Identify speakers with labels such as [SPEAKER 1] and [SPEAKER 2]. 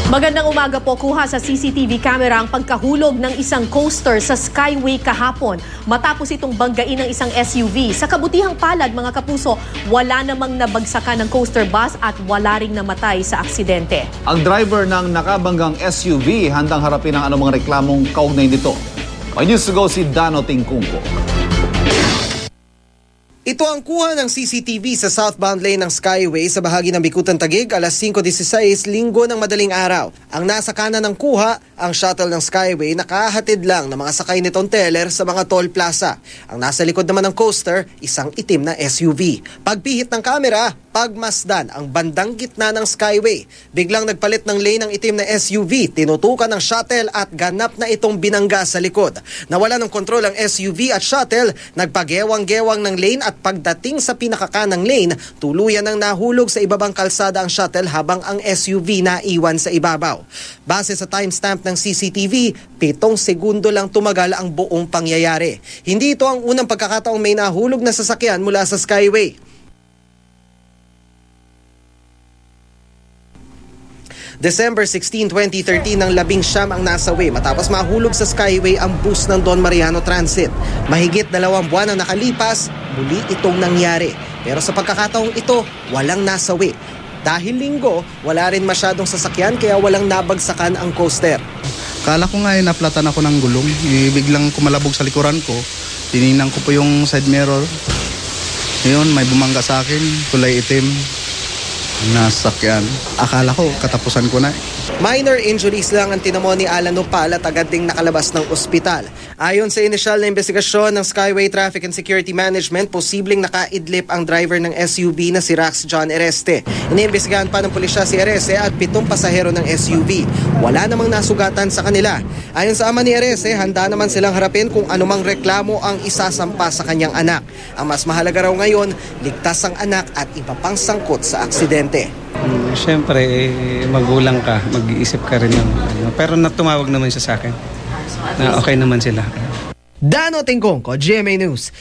[SPEAKER 1] Magandang umaga po. Kuha sa CCTV camera ang pagkahulog ng isang coaster sa Skyway kahapon matapos itong banggain ng isang SUV. Sa kabutihang palad, mga kapuso, wala namang nabagsakan ng coaster bus at wala ring namatay sa aksidente.
[SPEAKER 2] Ang driver ng nakabanggang SUV handang harapin ang anumang reklamong kaugnay nito. May news to go si Dano Tingkungko.
[SPEAKER 3] Ito ang kuha ng CCTV sa southbound lane ng Skyway sa bahagi ng Bikutan Taguig, alas 5:16, linggo ng madaling araw. Ang nasa kanan ng kuha, ang shuttle ng Skyway, nakahatid lang ng mga sakay nitong teller sa mga toll plaza. Ang nasa likod naman ng coaster, isang itim na SUV. Pagpihit ng kamera, pagmasdan ang bandang gitna ng Skyway. Biglang nagpalit ng lane ng itim na SUV, tinutukan ng shuttle at ganap na itong binangga sa likod. Nawala ng kontrol ang SUV at shuttle, nagpagewang-gewang ng lane at pagdating sa pinakakanang lane, tuluyan ng nahulog sa ibabang kalsada ang shuttle habang ang SUV na iwan sa ibabaw. Base sa timestamp ng CCTV, 7 segundo lang tumagal ang buong pangyayari. Hindi ito ang unang pagkakataong may nahulog na sasakyan mula sa Skyway. December 16, 2013 ng 19 ang nasawi matapos mahulog sa Skyway ang bus ng Don Mariano Transit. Mahigit 2 buwan ang nakalipas, muli itong nangyari. Pero sa pagkakataong ito, walang nasawi. Dahil linggo, wala rin masyadong sasakyan kaya walang nabagsakan ang coaster.
[SPEAKER 4] Kala ko nga naplatan ako ng gulong. Biglang kumalabog sa likuran ko. Tinignan ko po yung side mirror. Ngayon, may bumangga sa akin, kulay itim. Nasakyan. Akala ko katapusan ko na.
[SPEAKER 3] Minor injuries lang ang tinamo ni Alan Nopal at agad ding nakalabas ng ospital. Ayon sa inisyal na investigasyon ng Skyway Traffic and Security Management, posibleng nakaidlip ang driver ng SUV na si Rax John Ereste. Iniimbestigahan pa ng pulisya si Ereste at 7 pasahero ng SUV. Wala namang nasugatan sa kanila. Ayon sa ama ni Ereste, handa naman silang harapin kung anumang reklamo ang isasampa sa kanyang anak. Ang mas mahalaga raw ngayon, ligtas ang anak at iba pang sangkot sa aksidente.
[SPEAKER 5] Siyempre, magulang ka, mag-iisip ka rin ng pero tumawag naman siya sa akin na okay naman sila.
[SPEAKER 3] Dano Tingkungko, GMA News.